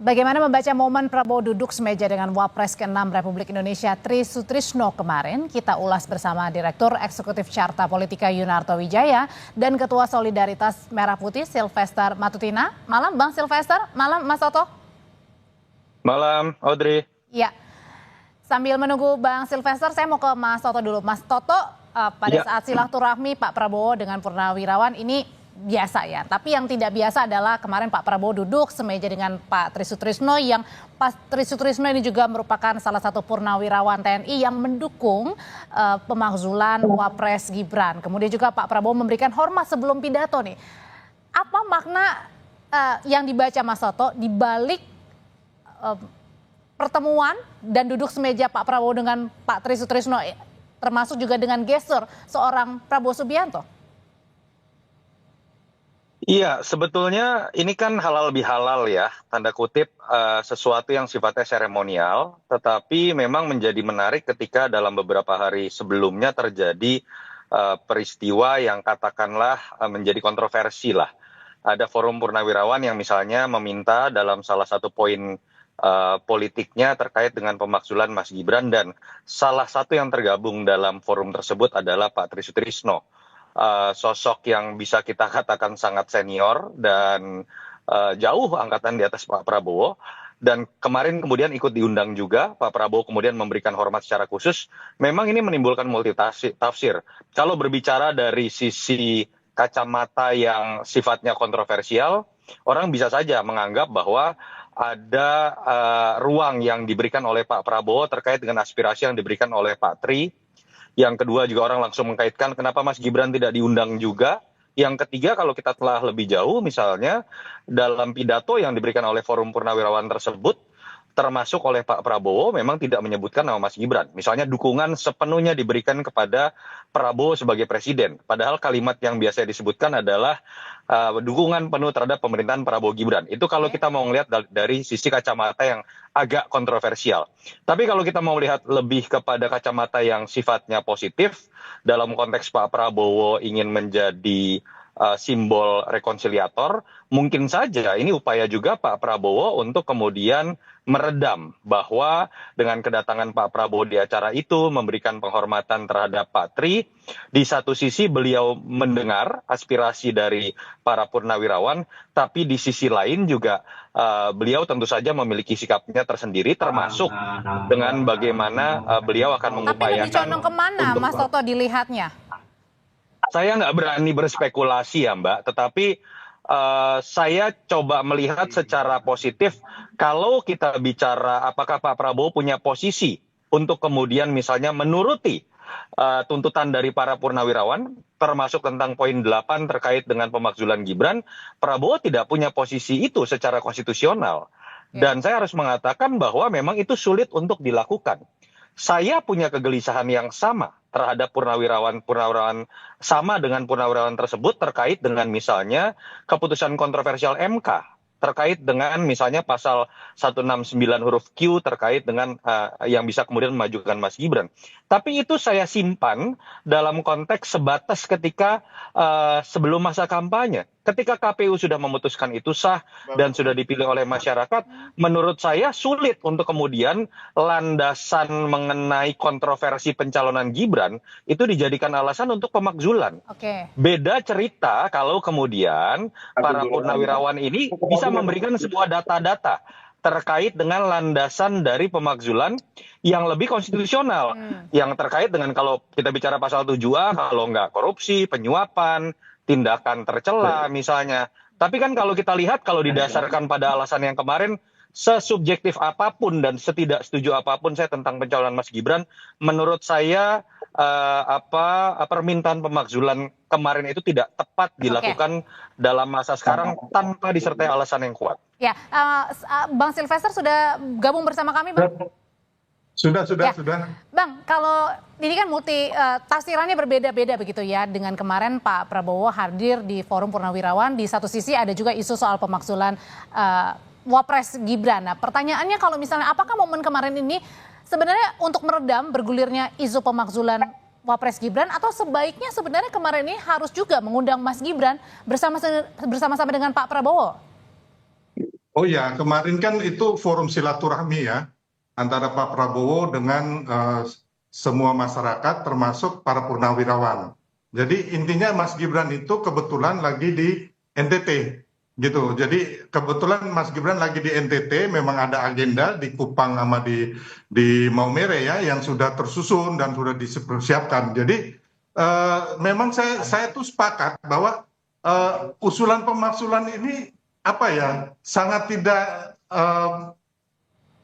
Bagaimana membaca momen Prabowo duduk semeja dengan Wapres ke-6 Republik Indonesia Tri Sutrisno kemarin? Kita ulas bersama Direktur Eksekutif Carta Politika Yunarto Wijaya dan Ketua Solidaritas Merah Putih Sylvester Matutina. Malam Bang Sylvester, malam Mas Toto. Malam Audrey. Ya, sambil menunggu Bang Sylvester, saya mau ke Mas Toto dulu. Mas Toto, pada saat silaturahmi Pak Prabowo dengan Purnawirawan ini biasa ya, tapi yang tidak biasa adalah kemarin Pak Prabowo duduk semeja dengan Pak Tri Sutrisno, yang Pak Tri Sutrisno ini juga merupakan salah satu purnawirawan TNI yang mendukung pemakzulan Wapres Gibran. Kemudian juga Pak Prabowo memberikan hormat sebelum pidato nih. Apa makna yang dibaca Mas Toto di balik pertemuan dan duduk semeja Pak Prabowo dengan Pak Tri Sutrisno, termasuk juga dengan gestur seorang Prabowo Subianto? Iya, sebetulnya ini kan halal bihalal ya, tanda kutip sesuatu yang sifatnya seremonial, tetapi memang menjadi menarik ketika dalam beberapa hari sebelumnya terjadi peristiwa yang katakanlah menjadi kontroversi lah. Ada forum purnawirawan yang misalnya meminta dalam salah satu poin politiknya terkait dengan pemakzulan Mas Gibran, dan salah satu yang tergabung dalam forum tersebut adalah Pak Tri Sutrisno. Sosok yang bisa kita katakan sangat senior dan jauh angkatan di atas Pak Prabowo, dan kemarin kemudian ikut diundang juga. Pak Prabowo kemudian memberikan hormat secara khusus. Memang ini menimbulkan multi tafsir. Kalau berbicara dari sisi kacamata yang sifatnya kontroversial, orang bisa saja menganggap bahwa ada ruang yang diberikan oleh Pak Prabowo terkait dengan aspirasi yang diberikan oleh Pak Tri. Yang kedua juga orang langsung mengkaitkan kenapa Mas Gibran tidak diundang juga. Yang ketiga, kalau kita telah lebih jauh, misalnya dalam pidato yang diberikan oleh forum purnawirawan tersebut, termasuk oleh Pak Prabowo, memang tidak menyebutkan nama Mas Gibran. Misalnya dukungan sepenuhnya diberikan kepada Prabowo sebagai presiden. Padahal kalimat yang biasa disebutkan adalah dukungan penuh terhadap pemerintahan Prabowo Gibran. Itu kalau kita mau melihat dari sisi kacamata yang agak kontroversial. Tapi kalau kita mau lihat lebih kepada kacamata yang sifatnya positif, dalam konteks Pak Prabowo ingin menjadi simbol rekonsiliator, mungkin saja ini upaya juga Pak Prabowo untuk kemudian meredam bahwa dengan kedatangan Pak Prabowo di acara itu memberikan penghormatan terhadap Pak Tri. Di satu sisi beliau mendengar aspirasi dari para purnawirawan, tapi di sisi lain juga beliau tentu saja memiliki sikapnya tersendiri, termasuk dengan bagaimana beliau akan mengupayakan. Tapi lebih condong kemana Mas Toto dilihatnya? Saya nggak berani berspekulasi ya Mbak, tetapi saya coba melihat secara positif. Kalau kita bicara apakah Pak Prabowo punya posisi untuk kemudian misalnya menuruti tuntutan dari para purnawirawan, termasuk tentang poin 8 terkait dengan pemakzulan Gibran, Prabowo tidak punya posisi itu secara konstitusional. Dan saya harus mengatakan bahwa memang itu sulit untuk dilakukan. Saya punya kegelisahan yang sama terhadap purnawirawan sama dengan purnawirawan tersebut terkait dengan misalnya keputusan kontroversial MK terkait dengan misalnya pasal 169 huruf Q terkait dengan yang bisa kemudian memajukan Mas Gibran. Tapi itu saya simpan dalam konteks sebatas ketika sebelum masa kampanye. Ketika KPU sudah memutuskan itu sah dan sudah dipilih oleh masyarakat, menurut saya sulit untuk kemudian landasan mengenai kontroversi pencalonan Gibran itu dijadikan alasan untuk pemakzulan. Beda cerita kalau kemudian para purnawirawan ini bisa memberikan sebuah data-data terkait dengan landasan dari pemakzulan yang lebih konstitusional, yang terkait dengan kalau kita bicara pasal 7A, kalau nggak korupsi, penyuapan, tindakan tercela misalnya. Tapi kan kalau kita lihat, kalau didasarkan pada alasan yang kemarin, sesubjektif apapun dan setidak setuju apapun saya tentang pencalonan Mas Gibran, menurut saya permintaan pemakzulan kemarin itu tidak tepat dilakukan dalam masa sekarang tanpa disertai alasan yang kuat. Ya, Bang Sylvester sudah gabung bersama kami, Bang? Sudah. Bang, kalau ini kan tafsirannya berbeda-beda begitu ya, dengan kemarin Pak Prabowo hadir di forum purnawirawan, di satu sisi ada juga isu soal pemakzulan Wapres Gibran. Nah, pertanyaannya kalau misalnya apakah momen kemarin ini sebenarnya untuk meredam bergulirnya isu pemakzulan Wapres Gibran, atau sebaiknya sebenarnya kemarin ini harus juga mengundang Mas Gibran bersama-sama dengan Pak Prabowo? Oh ya, kemarin kan itu forum silaturahmi ya antara Pak Prabowo dengan semua masyarakat termasuk para purnawirawan. Jadi intinya Mas Gibran itu kebetulan lagi di NTT gitu. Jadi kebetulan Mas Gibran lagi di NTT, memang ada agenda di Kupang sama di Maumere ya yang sudah tersusun dan sudah dipersiapkan. Jadi memang saya tuh sepakat bahwa usulan pemaksulan ini apa ya, sangat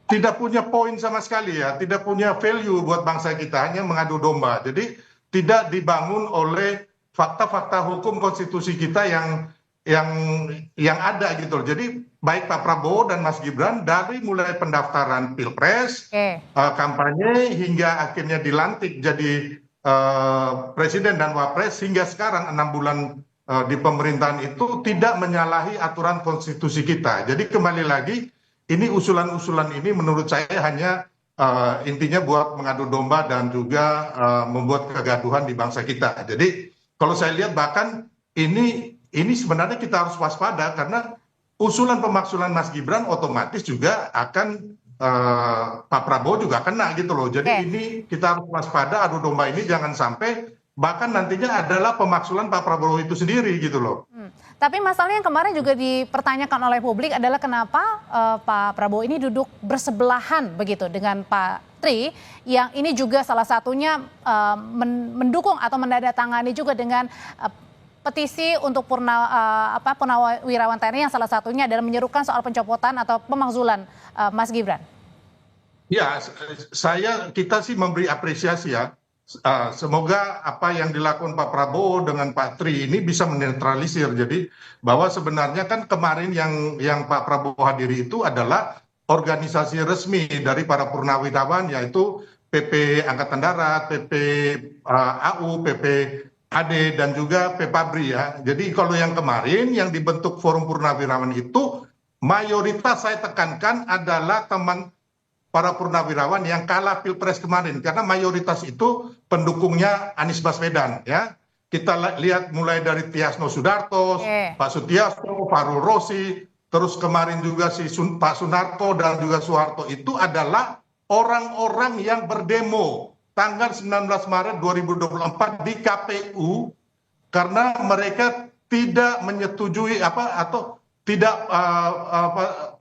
tidak punya poin sama sekali ya, tidak punya value buat bangsa kita, hanya mengadu domba. Jadi tidak dibangun oleh fakta-fakta hukum konstitusi kita yang yang ada gitu loh. Jadi baik Pak Prabowo dan Mas Gibran dari mulai pendaftaran Pilpres, kampanye hingga akhirnya dilantik jadi presiden dan wapres hingga sekarang 6 bulan di pemerintahan itu tidak menyalahi aturan konstitusi kita. Jadi kembali lagi, ini usulan-usulan ini menurut saya hanya intinya buat mengadu domba dan juga membuat kegaduhan di bangsa kita. Jadi kalau saya lihat bahkan ini sebenarnya kita harus waspada karena usulan pemaksulan Mas Gibran otomatis juga akan Pak Prabowo juga kena gitu loh. Jadi ini kita harus waspada, adu domba ini jangan sampai bahkan nantinya adalah pemaksulan Pak Prabowo itu sendiri gitu loh. Tapi masalahnya yang kemarin juga dipertanyakan oleh publik adalah kenapa Pak Prabowo ini duduk bersebelahan begitu dengan Pak Tri, yang ini juga salah satunya mendukung atau menandatangani juga dengan petisi untuk Purnawirawan TNI yang salah satunya adalah menyerukan soal pencopotan atau pemakzulan Mas Gibran. Ya, kita sih memberi apresiasi ya. Semoga apa yang dilakukan Pak Prabowo dengan Pak Tri ini bisa menetralisir. Jadi bahwa sebenarnya kan kemarin yang Pak Prabowo hadiri itu adalah organisasi resmi dari para purnawirawan, yaitu PP Angkatan Darat, PP AU, PP AD dan juga PPABRI ya. Jadi kalau yang kemarin yang dibentuk Forum Purnawirawan itu mayoritas saya tekankan adalah teman para purnawirawan yang kalah Pilpres kemarin, karena mayoritas itu pendukungnya Anies Baswedan ya. Kita lihat mulai dari Tiasno Sudarto, Pak Sutiasto, Farul Rossi, terus kemarin juga Pak Sunarko dan juga Soeharto, itu adalah orang-orang yang berdemo tanggal 19 Maret 2024 di KPU karena mereka tidak menyetujui atau tidak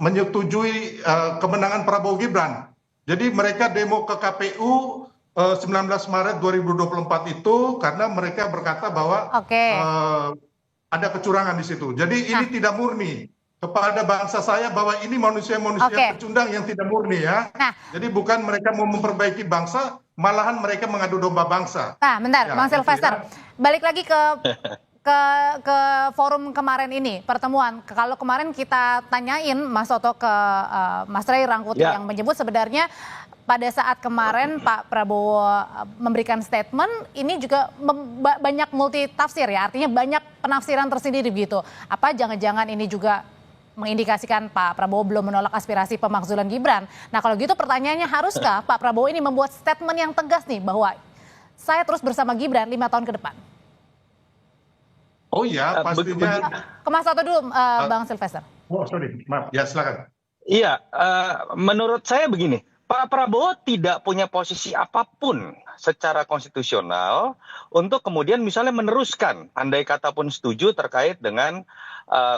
menyetujui kemenangan Prabowo Gibran. Jadi mereka demo ke KPU 19 Maret 2024 itu karena mereka berkata bahwa ada kecurangan di situ. Jadi ini tidak murni. Kepada bangsa saya bahwa ini manusia-manusia pecundang yang tidak murni ya. Jadi bukan mereka mau memperbaiki bangsa, malahan mereka mengadu domba bangsa. Nah, bentar, Bang Sylvester. Balik lagi ke forum kemarin ini, pertemuan. Kalau kemarin kita tanyain Mas Toto ke Mas Ray Rangkuti yang menyebut sebenarnya pada saat kemarin Pak Prabowo memberikan statement, ini juga banyak multi tafsir ya, artinya banyak penafsiran tersendiri begitu. Apa jangan-jangan ini juga mengindikasikan Pak Prabowo belum menolak aspirasi pemakzulan Gibran. Nah kalau gitu pertanyaannya, haruskah Pak Prabowo ini membuat statement yang tegas nih bahwa saya terus bersama Gibran 5 tahun ke depan? Oh ya, pastinya. Ke Mas Toto dulu, Bang Sylvester. Oh sorry, maaf. Ya silakan. Iya, menurut saya begini, Pak Prabowo tidak punya posisi apapun secara konstitusional untuk kemudian misalnya meneruskan, andai kata pun setuju terkait dengan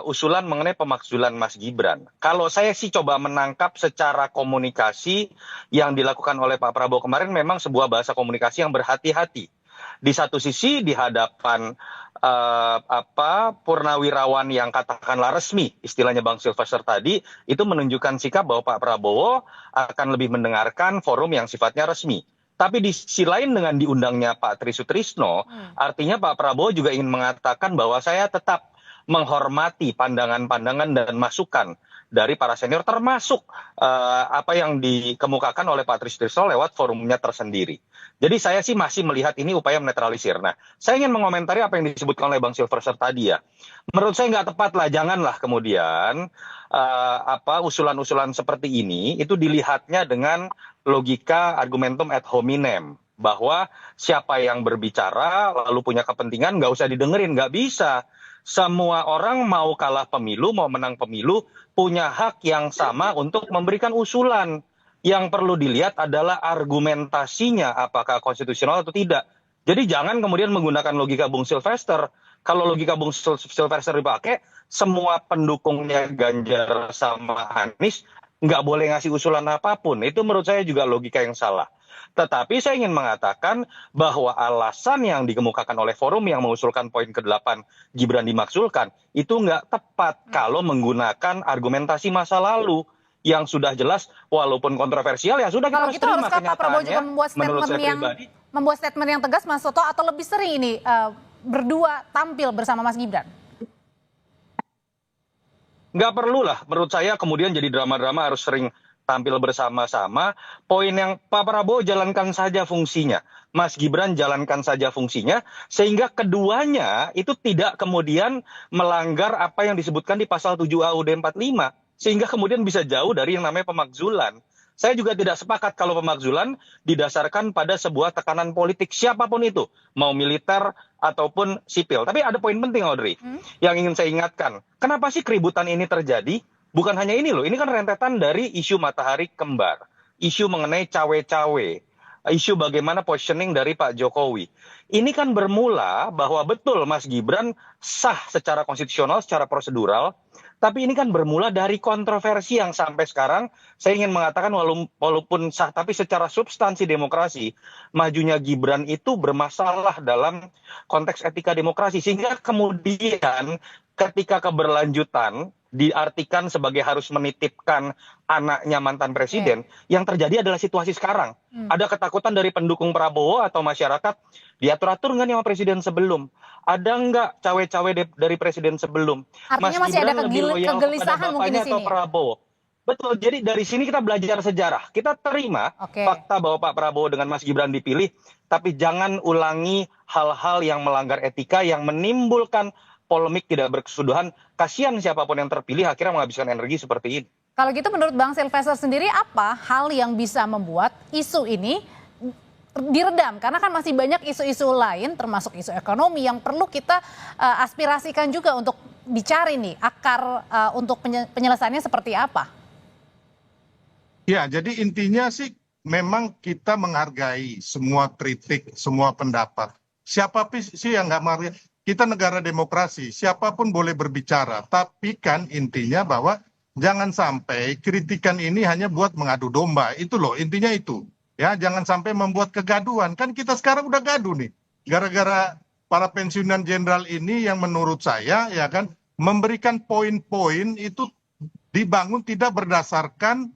usulan mengenai pemakzulan Mas Gibran. Kalau saya sih coba menangkap secara komunikasi yang dilakukan oleh Pak Prabowo kemarin memang sebuah bahasa komunikasi yang berhati-hati. Di satu sisi di hadapan purnawirawan yang katakanlah resmi, istilahnya Bang Sylvester tadi, itu menunjukkan sikap bahwa Pak Prabowo akan lebih mendengarkan forum yang sifatnya resmi. Tapi di sisi lain dengan diundangnya Pak Tri Sutrisno, artinya Pak Prabowo juga ingin mengatakan bahwa saya tetap menghormati pandangan-pandangan dan masukan dari para senior, termasuk apa yang dikemukakan oleh Pak Tri Sutrisno lewat forumnya tersendiri. Jadi saya sih masih melihat ini upaya menetralisir. Nah, saya ingin mengomentari apa yang disebutkan oleh Bang Sylvester tadi ya. Menurut saya nggak tepat lah, janganlah kemudian usulan-usulan seperti ini itu dilihatnya dengan logika argumentum ad hominem. Bahwa siapa yang berbicara lalu punya kepentingan nggak usah didengerin, nggak bisa. Semua orang mau kalah pemilu, mau menang pemilu, punya hak yang sama untuk memberikan usulan. Yang perlu dilihat adalah argumentasinya apakah konstitusional atau tidak. Jadi jangan kemudian menggunakan logika Bung Silvester. Kalau logika Bung Silvester dipakai, semua pendukungnya Ganjar sama Anies nggak boleh ngasih usulan apapun. Itu menurut saya juga logika yang salah. Tetapi saya ingin mengatakan bahwa alasan yang dikemukakan oleh forum yang mengusulkan poin ke-8 Gibran dimakzulkan itu nggak tepat kalau menggunakan argumentasi masa lalu yang sudah jelas walaupun kontroversial ya sudah kita Kalau harus gitu terima haruskah Pak Prabowo juga kenyataannya. membuat statement yang tegas, Mas Toto, atau lebih sering ini berdua tampil bersama Mas Gibran? Nggak perlu lah menurut saya kemudian jadi drama-drama harus sering tampil bersama-sama. Poin yang Pak Prabowo jalankan saja fungsinya, Mas Gibran jalankan saja fungsinya, sehingga keduanya itu tidak kemudian melanggar apa yang disebutkan di pasal 7A UUD 45, sehingga kemudian bisa jauh dari yang namanya pemakzulan. Saya juga tidak sepakat kalau pemakzulan didasarkan pada sebuah tekanan politik siapapun itu, mau militer ataupun sipil. Tapi ada poin penting, Audrey, yang ingin saya ingatkan. Kenapa sih keributan ini terjadi? Bukan hanya ini loh, ini kan rentetan dari isu matahari kembar, isu mengenai cawe-cawe, isu bagaimana positioning dari Pak Jokowi. Ini kan bermula bahwa betul Mas Gibran sah secara konstitusional, secara prosedural, tapi ini kan bermula dari kontroversi yang sampai sekarang saya ingin mengatakan walaupun sah tapi secara substansi demokrasi majunya Gibran itu bermasalah dalam konteks etika demokrasi, sehingga kemudian ketika keberlanjutan diartikan sebagai harus menitipkan anaknya mantan presiden, yang terjadi adalah situasi sekarang. Ada ketakutan dari pendukung Prabowo atau masyarakat, diatur-atur nggak nih sama presiden sebelum? Ada nggak cawe-cawe dari presiden sebelum? Artinya Mas masih ada Gibran lebih loyal kegelisahan kepada mungkin di bapaknya atau sini. Prabowo? Betul, jadi dari sini kita belajar sejarah. Kita terima fakta bahwa Pak Prabowo dengan Mas Gibran dipilih, tapi jangan ulangi hal-hal yang melanggar etika, yang menimbulkan polemik tidak berkesudahan. Kasihan siapapun yang terpilih akhirnya menghabiskan energi seperti ini. Kalau gitu menurut Bang Silvester sendiri apa hal yang bisa membuat isu ini diredam? Karena kan masih banyak isu-isu lain termasuk isu ekonomi yang perlu kita aspirasikan juga untuk dicari nih akar untuk penyelesaiannya seperti apa? Ya, jadi intinya sih memang kita menghargai semua kritik, semua pendapat. Siapa sih yang nggak menghargai? Kita negara demokrasi, siapapun boleh berbicara. Tapi kan intinya bahwa jangan sampai kritikan ini hanya buat mengadu domba. Itu loh, intinya itu. Ya, jangan sampai membuat kegaduhan. Kan kita sekarang udah gaduh nih. Gara-gara para pensiunan jenderal ini yang menurut saya ya kan memberikan poin-poin itu dibangun tidak berdasarkan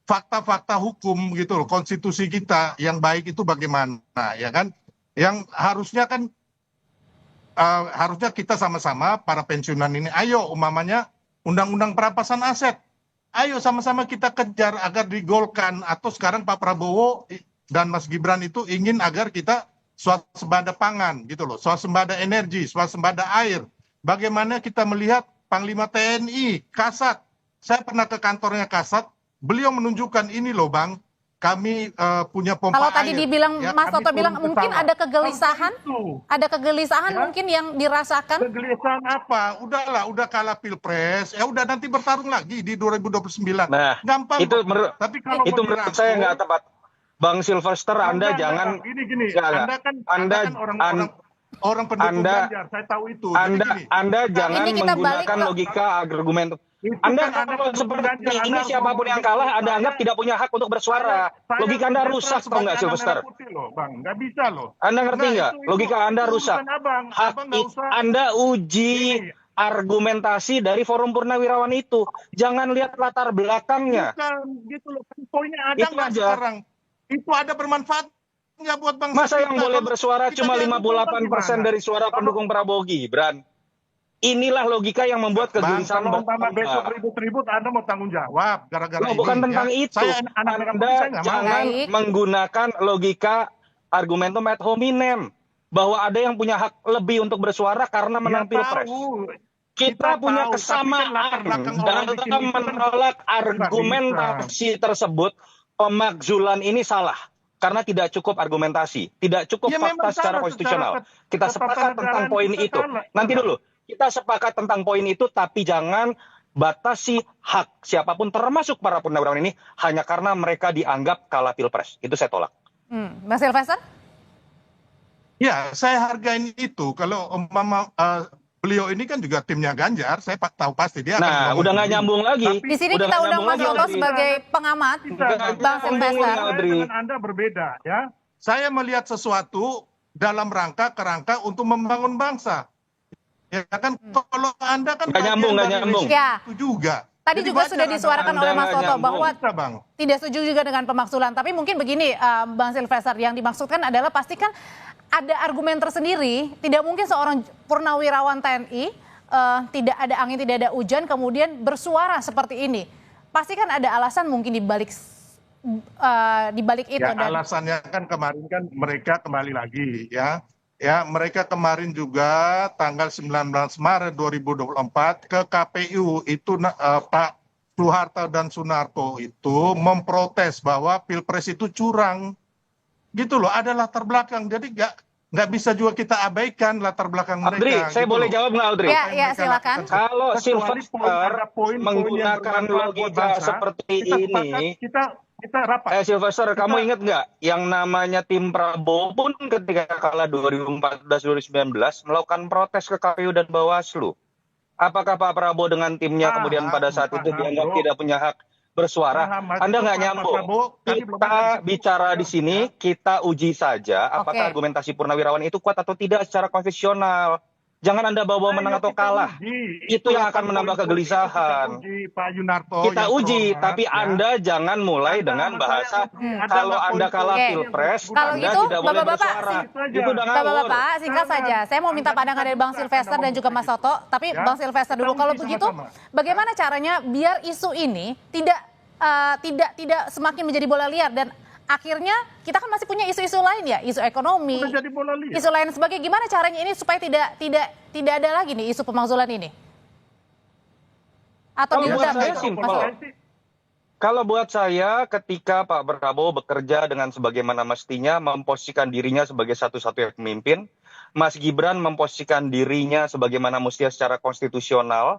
fakta-fakta hukum gitu loh. Konstitusi kita yang baik itu bagaimana ya kan? Yang harusnya kan harusnya kita sama-sama para pensiunan ini, ayo umpamanya undang-undang perampasan aset, ayo sama-sama kita kejar agar digolkan. Atau sekarang Pak Prabowo dan Mas Gibran itu ingin agar kita swasembada pangan gitu loh, swasembada energi, swasembada air. Bagaimana kita melihat Panglima TNI, Kasat, saya pernah ke kantornya Kasat, beliau menunjukkan ini loh Bang, kami punya pompa air. Kalau tadi dibilang ya, Mas Toto bilang mungkin ada kegelisahan, ya, mungkin yang dirasakan. Kegelisahan apa? Udahlah, udah kalah pilpres, ya udah nanti bertarung lagi di 2029. Nah, gampang. Tapi kalau itu menurut saya nggak tepat. Bang Silvester, Anda jangan. Gini. Anda kan orang pendukung Ganjar, saya tahu itu. Anda jangan menggunakan logika argumen. Anda kalau seperti ini siapapun yang kalah Anda anggap tidak punya hak untuk bersuara. Logika Anda rusak, tau nggak Silvester? Nggak bisa loh. Anda ngerti nggak? Logika Anda rusak. Anda uji argumentasi dari Forum Purnawirawan itu. Jangan lihat latar belakangnya. Bukan gitu loh. Poinnya ada nggak sekarang? Itu ada bermanfaatnya buat bangsa. Masa yang boleh bersuara cuma 58% dari suara pendukung Prabowo Gibran? Inilah logika yang membuat kegelisahan. Kalau besok ribut-ribut, Anda mau tanggung jawab gara-gara ini. Bukan tentang itu. Anda jangan menggunakan logika argumentum ad hominem bahwa ada yang punya hak lebih untuk bersuara karena menang pilpres. Kita punya kesamaan dalam menolak argumentasi tersebut. Pemakzulan ini salah karena tidak cukup argumentasi, tidak cukup fakta secara konstitusional. Kita sepakat tentang poin itu. Nanti dulu. Kita sepakat tentang poin itu, tapi jangan batasi hak siapapun termasuk para purnawirawan ini hanya karena mereka dianggap kalah pilpres. Itu saya tolak. Bang Silvester? Ya, saya hargain itu. Kalau umpama beliau ini kan juga timnya Ganjar, saya tahu pasti dia akan Nah, membangun udah nggak ini. nyambung lagi. Tapi Di sini Udah kita nggak undang nyambung Mas lagi, Toto Audrey. sebagai pengamat, Bang Silvester. Saya Audrey. dengan Anda berbeda ya. Saya melihat sesuatu dalam kerangka untuk membangun bangsa. Ya kan, kalau Anda kan Nggak nyambung, nggak bagian dari nyambung. rezim Ya. itu juga. Tadi Jadi juga wajar sudah disuarakan Anda oleh Mas nggak Toto nyambung. bahwa Bisa, Bang. tidak setuju juga dengan pemaksulan. Tapi mungkin begini, Bang Silvester, yang dimaksudkan adalah pastikan ada argumen tersendiri. Tidak mungkin seorang purnawirawan TNI tidak ada angin, tidak ada hujan, kemudian bersuara seperti ini. Pasti kan ada alasan mungkin di balik itu. Ya, Dan alasannya kan kemarin kan mereka kembali lagi ya. Ya, mereka kemarin juga tanggal 19 Maret 2024 ke KPU itu Pak Soeharto dan Sunarto itu memprotes bahwa Pilpres itu curang. Gitu loh, ada latar belakang. Jadi nggak bisa juga kita abaikan latar belakang mereka. Audrey, saya gitu boleh loh. jawab nggak, Audrey? Ya, Apa yang mereka silakan. lakukan. Kalau Kecuali Silvester ada poin-poin yang menggunakan bermanfaat buat logika bangsa, seperti kita ini, sepakat, kita rapat. Silvester, kamu ingat nggak yang namanya tim Prabowo pun ketika kalah 2014-2019 melakukan protes ke KPU dan Bawaslu. Apakah Pak Prabowo dengan timnya kemudian pada saat itu dianggap tidak punya hak bersuara? Anda nggak nyambung. Kita bicara di sini, kita uji saja apakah argumentasi purnawirawan itu kuat atau tidak secara konstitusional. Jangan Anda bawa menang atau kalah. Itu yang akan menambah kegelisahan. Kita uji, tapi Anda jangan mulai dengan bahasa kalau Anda kalah pilpres, Kalau Anda gitu, tidak boleh Bapak-bapak, bersuara. Itu udah ngawur. Bapak-bapak, singkat saja. Saya mau minta pandangan dari Bang Silvester dan juga Mas Toto. Tapi Bang Silvester dulu, kalau begitu, bagaimana caranya biar isu ini tidak semakin menjadi bola liar dan akhirnya kita kan masih punya isu-isu lain ya, isu ekonomi, isu lain sebagainya. Gimana caranya ini supaya tidak ada lagi nih isu pemakzulan ini? Atau Kalau buat diundang saya gitu, simpel. Mas Toto? Kalau buat saya, ketika Pak Prabowo bekerja dengan sebagaimana mestinya, memposisikan dirinya sebagai satu-satunya pemimpin, Mas Gibran memposisikan dirinya sebagaimana mestinya secara konstitusional,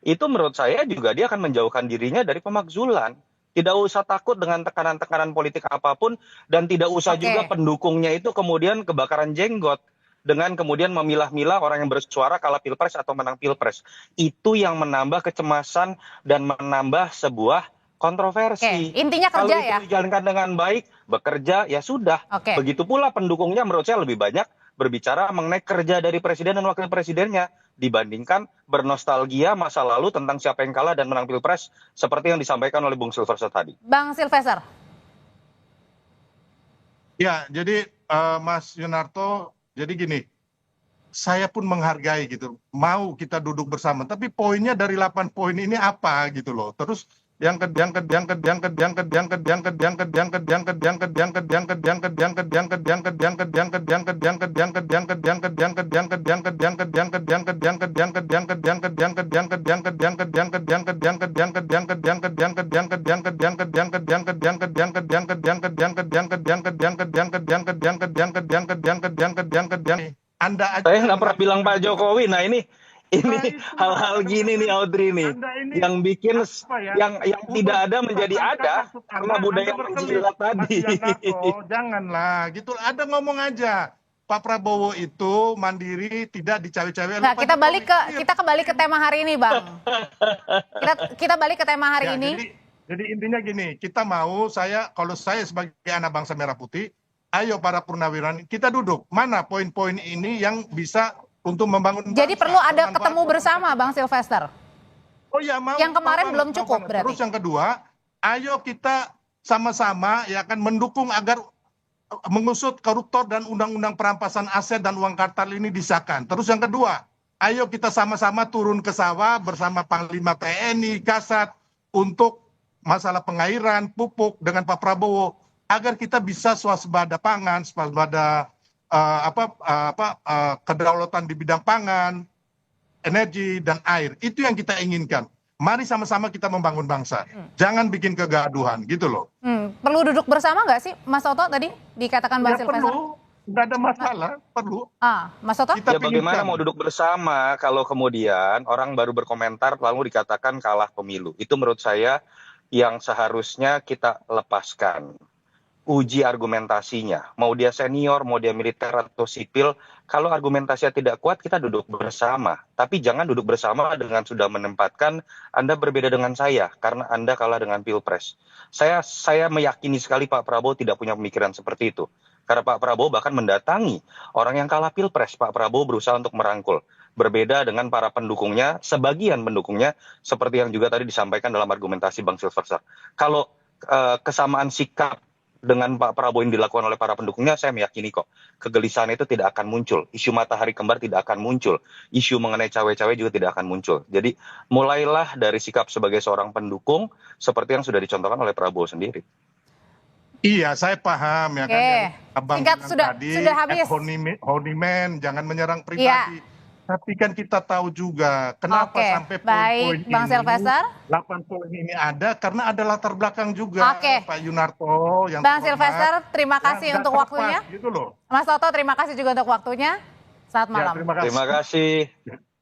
itu menurut saya juga dia akan menjauhkan dirinya dari pemakzulan. Tidak usah takut dengan tekanan-tekanan politik apapun, dan tidak usah juga pendukungnya itu kemudian kebakaran jenggot dengan kemudian memilah-milah orang yang bersuara kalah pilpres atau menang pilpres. Itu yang menambah kecemasan dan menambah sebuah kontroversi. Intinya kerja. Kalau itu dijalankan dengan baik, bekerja, ya sudah. Begitu pula pendukungnya menurut saya lebih banyak berbicara mengenai kerja dari presiden dan wakil presidennya dibandingkan bernostalgia masa lalu tentang siapa yang kalah dan menang pilpres seperti yang disampaikan oleh Bung Silvester tadi. Bang Silvester. Ya, jadi Mas Yunarto, jadi gini, saya pun menghargai gitu, mau kita duduk bersama, tapi poinnya dari 8 poin ini apa gitu loh. Terus Saya nggak pernah bilang Pak Jokowi. Nah ini hal-hal gini nih, Audrey nih, yang bikin yang tidak ada menjadi ada karena budaya menjilat tadi. Janganlah, gitu. Ada ngomong aja. Pak Prabowo itu mandiri, tidak dicawe-cawe. Nah, kita kembali ke tema hari ini, Bang. Kita balik ke tema hari ini. Jadi intinya gini, kalau saya sebagai anak bangsa merah putih, ayo para purnawirawan, kita duduk. Mana poin-poin ini yang bisa untuk membangun bangsa. Jadi perlu ada ketemu bersama, Bang Silvester. Oh ya, mau. Yang kemarin belum cukup berarti. Terus yang kedua, ayo kita sama-sama ya kan mendukung agar mengusut koruptor dan undang-undang perampasan aset dan uang kartal ini disahkan. Terus yang kedua, ayo kita sama-sama turun ke sawah bersama Panglima TNI, Kasat untuk masalah pengairan, pupuk dengan Pak Prabowo agar kita bisa swasembada pangan, swasembada kedaulatan di bidang pangan, energi dan air. Itu yang kita inginkan. Mari sama-sama kita membangun bangsa. Jangan bikin kegaduhan gitu loh. Perlu duduk bersama nggak sih, Mas Toto tadi dikatakan Bang Silvester? nggak ada masalah, perlu. Mas Toto? Kita Ya bagaimana pilihkan. mau duduk bersama kalau kemudian orang baru berkomentar lalu dikatakan kalah pemilu. Itu menurut saya yang seharusnya kita lepaskan. Uji argumentasinya. Mau dia senior, mau dia militer atau sipil, kalau argumentasinya tidak kuat kita duduk bersama. Tapi jangan duduk bersama dengan sudah menempatkan Anda berbeda dengan saya karena Anda kalah dengan Pilpres. Saya meyakini sekali Pak Prabowo tidak punya pemikiran seperti itu. Karena Pak Prabowo bahkan mendatangi orang yang kalah Pilpres. Pak Prabowo berusaha untuk merangkul. Berbeda dengan para pendukungnya, sebagian pendukungnya, seperti yang juga tadi disampaikan dalam argumentasi Bang Silverster. Kalau kesamaan sikap dengan Pak Prabowo yang dilakukan oleh para pendukungnya, saya meyakini kok kegelisahan itu tidak akan muncul. Isu matahari kembar tidak akan muncul. Isu mengenai cawe-cawe juga tidak akan muncul. Jadi mulailah dari sikap sebagai seorang pendukung seperti yang sudah dicontohkan oleh Prabowo sendiri. Iya, saya paham ya kan. Oke. Yang Abang Singkat, bilang sudah tadi, habis. honeyman, jangan menyerang Iya. pribadi. Tapi kan kita tahu juga kenapa Oke, sampai baik, poin-poin Bang ini, Silvester. 8 poin ini ada karena ada latar belakang juga Oke. Pak Yunarto yang Bang terhormat. Silvester, terima Ya, kasih nggak untuk terlepas, waktunya. gitu loh. Mas Toto, terima kasih juga untuk waktunya. Selamat Ya, malam. terima kasih. Terima kasih.